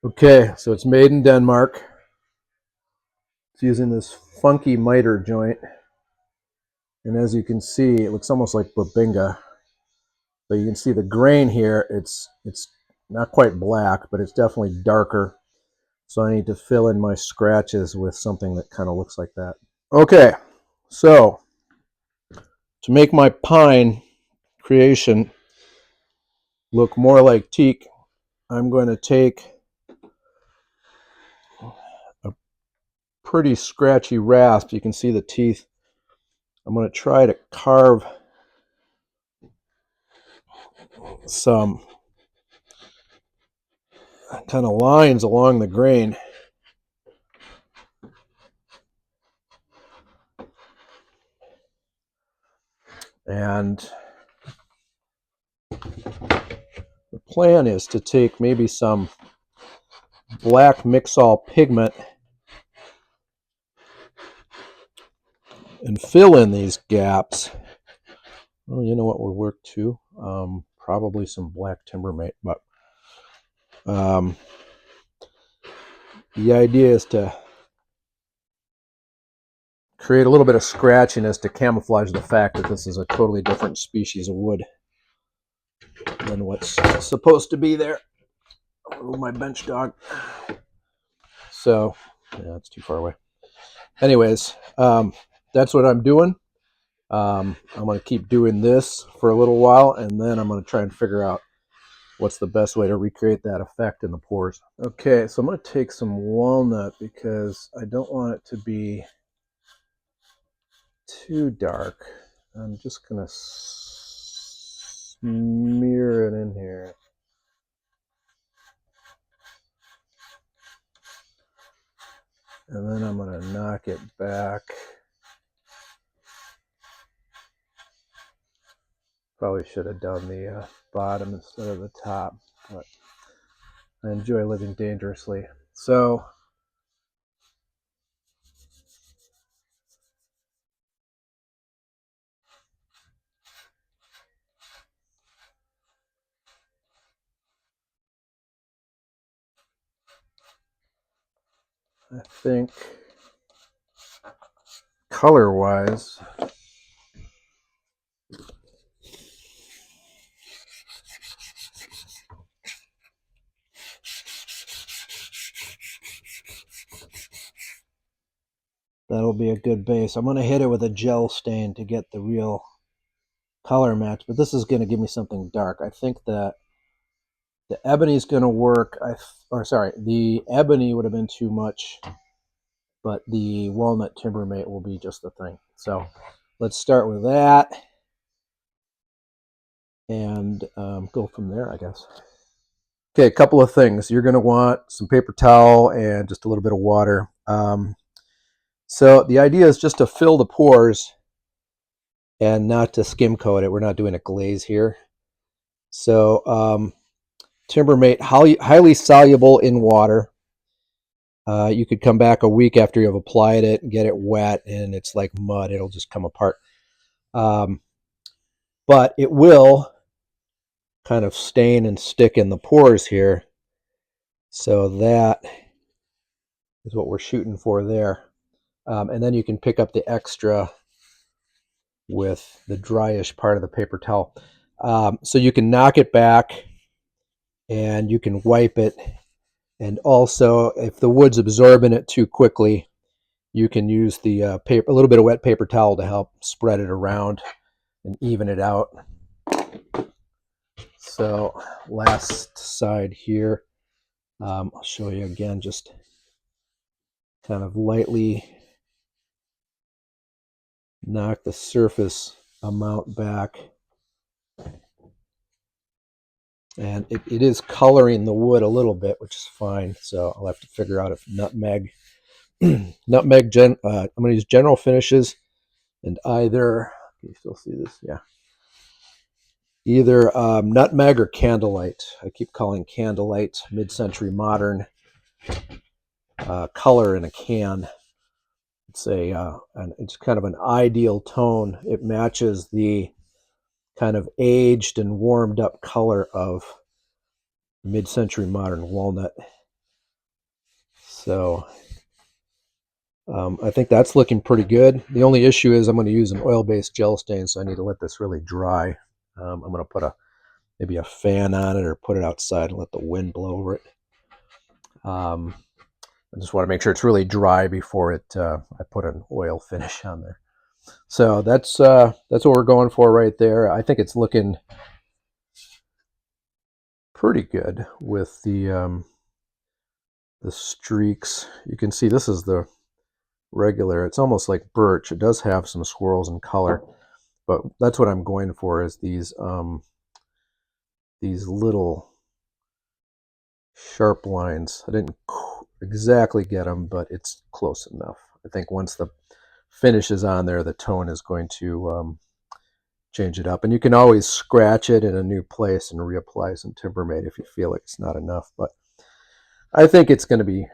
Okay, so it's made in Denmark. It's using this funky miter joint. And as you can see, it looks almost like Bubinga. But you can see the grain here, it's not quite black, but it's definitely darker. So I need to fill in my scratches with something that kind of looks like that. Okay, so to make my pine creation look more like teak, I'm going to take a pretty scratchy rasp. You can see the teeth. I'm going to try to carve some kind of lines along the grain. And the plan is to take maybe some black Mixol pigment and fill in these gaps. Well, you know what would work too? Probably some black timbermate, but the idea is to create a little bit of scratchiness to camouflage the fact that this is a totally different species of wood than what's supposed to be there. I'll move my bench dog. So, yeah, it's too far away. Anyways, that's what I'm doing. I'm going to keep doing this for a little while, and then I'm going to try and figure out what's the best way to recreate that effect in the pores. Okay, so I'm going to take some walnut because I don't want it to be too dark. I'm just going to smear it in here. And then I'm going to knock it back. Probably should have done the bottom instead of the top, but I enjoy living dangerously. So I think color-wise, that'll be a good base. I'm going to hit it with a gel stain to get the real color match, but this is going to give me something dark. I think that the ebony is going to work. The ebony would have been too much, but the walnut timbermate will be just the thing. So let's start with that and go from there, I guess. Okay, a couple of things. You're going to want some paper towel and just a little bit of water. So the idea is just to fill the pores and not to skim coat it. We're not doing a glaze here. So timbermate, highly soluble in water. You could come back a week after you've applied it and get it wet, and it's like mud. It'll just come apart. But it will kind of stain and stick in the pores here. So that is what we're shooting for there. And then you can pick up the extra with the dryish part of the paper towel. So you can knock it back and you can wipe it. And also, if the wood's absorbing it too quickly, you can use the a little bit of wet paper towel to help spread it around and even it out. So last side here, I'll show you again, just kind of lightly knock the surface amount back. And it is coloring the wood a little bit, which is fine. So I'll have to figure out if nutmeg, I'm going to use General Finishes and either, can you still see this? Yeah. Either nutmeg or candlelight. I keep calling candlelight mid-century modern color in a can. It's it's kind of an ideal tone. It matches the kind of aged and warmed up color of mid-century modern walnut. So I think that's looking pretty good. The only issue is I'm going to use an oil-based gel stain, so I need to let this really dry. I'm going to put maybe a fan on it or put it outside and let the wind blow over it. I just want to make sure it's really dry before I put an oil finish on there. So that's what we're going for right there. I think it's looking pretty good with the streaks. You can see this is the regular. It's almost like birch. It does have some swirls in color, but that's what I'm going for, is these little sharp lines. I didn't exactly get them, but it's close enough. I think once the finish is on there, the tone is going to change it up. And you can always scratch it in a new place and reapply some Timbermate if you feel like it's not enough. But I think it's going to be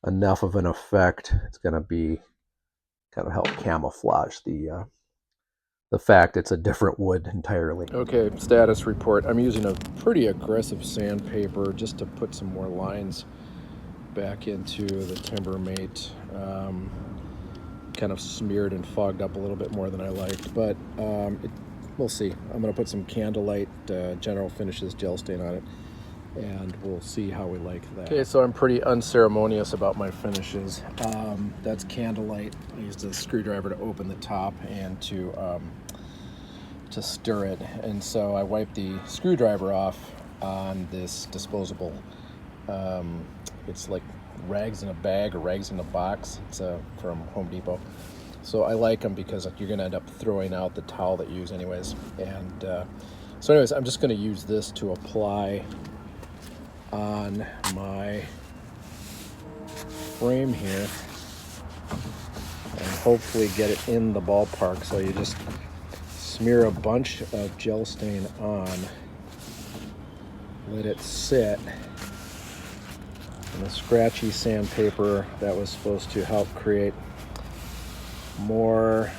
enough of an effect. It's going to be kind of help camouflage the fact it's a different wood entirely. Okay, status report. I'm using a pretty aggressive sandpaper just to put some more lines back into the Timbermate. Kind of smeared and fogged up a little bit more than I liked, but we'll see. I'm going to put some Candlelight General Finishes gel stain on it, and we'll see how we like that. Okay, so I'm pretty unceremonious about my finishes. That's Candlelight. I used a screwdriver to open the top and to stir it, and so I wiped the screwdriver off on this disposable. It's like rags in a bag or rags in a box. It's from Home Depot. So I like them because you're going to end up throwing out the towel that you use anyways. And so anyways, I'm just going to use this to apply on my frame here and hopefully get it in the ballpark. So you just smear a bunch of gel stain on, let it sit. And the scratchy sandpaper that was supposed to help create more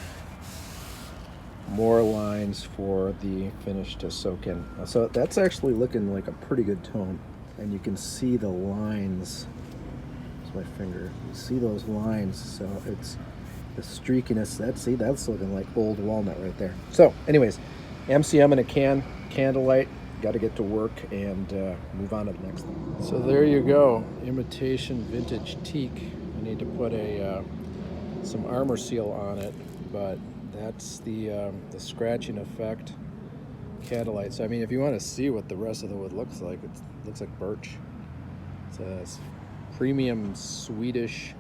lines for the finish to soak in. So that's actually looking like a pretty good tone, and you can see the lines. That's my finger. You see those lines, so it's the streakiness. That's looking like old walnut right there. So anyways, MCM in a can, Candlelight. Got to get to work and move on to the next thing. So there you go, imitation vintage teak. I need to put some armor seal on it, but that's the scratching effect. Candlelight. So I mean, if you want to see what the rest of the wood looks like, it looks like birch. It's a premium Swedish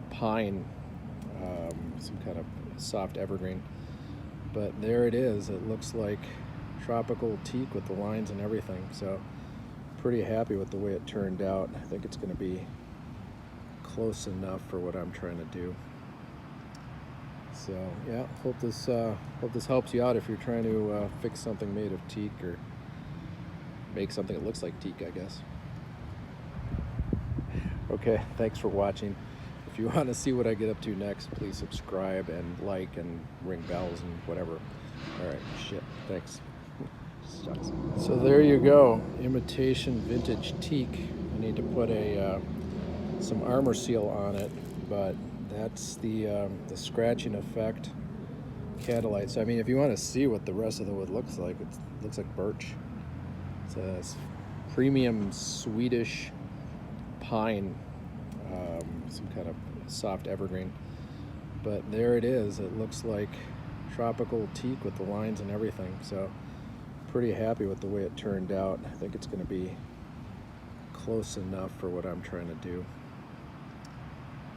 pine, some kind of soft evergreen. But there it is. It looks like tropical teak with the lines and everything. So pretty happy with the way it turned out. I think it's going to be close enough for what I'm trying to do. So yeah, hope this helps you out if you're trying to fix something made of teak, or make something that looks like teak, I guess. Okay, thanks for watching. If you want to see what I get up to next, please subscribe and like and ring bells and whatever. All right, shit, thanks. So there you go, imitation vintage teak. I need to put some armor seal on it, but that's the scratching effect. Candlelight. So I mean, if you want to see what the rest of the wood looks like, it looks like birch. It's a premium Swedish pine, some kind of soft evergreen. But there it is. It looks like tropical teak with the lines and everything. So pretty happy with the way it turned out. I think it's going to be close enough for what I'm trying to do.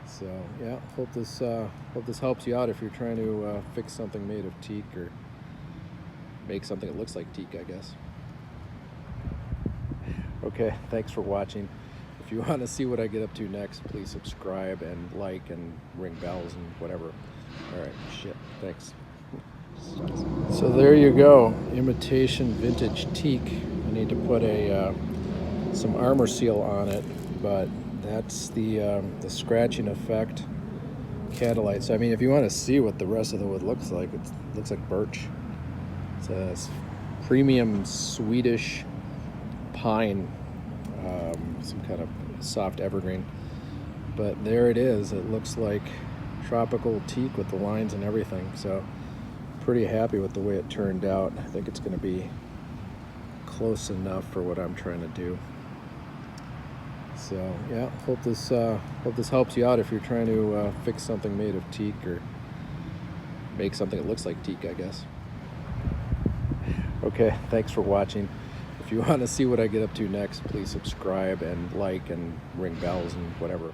So yeah, hope this helps you out if you're trying to fix something made of teak, or make something that looks like teak, I guess. Okay, thanks for watching. If you want to see what I get up to next, please subscribe and like and ring bells and whatever. All right, shit, thanks. So there you go, imitation vintage teak. I need to put some armor seal on it, but that's the scratching effect. Candlelight. So I mean, if you want to see what the rest of the wood looks like, it looks like birch. It's a premium Swedish pine, some kind of soft evergreen. But there it is. It looks like tropical teak with the lines and everything. So pretty happy with the way it turned out. I think it's going to be close enough for what I'm trying to do. So yeah, hope this helps you out if you're trying to fix something made of teak, or make something that looks like teak, I guess. Okay, thanks for watching. If you want to see what I get up to next, please subscribe and like and ring bells and whatever.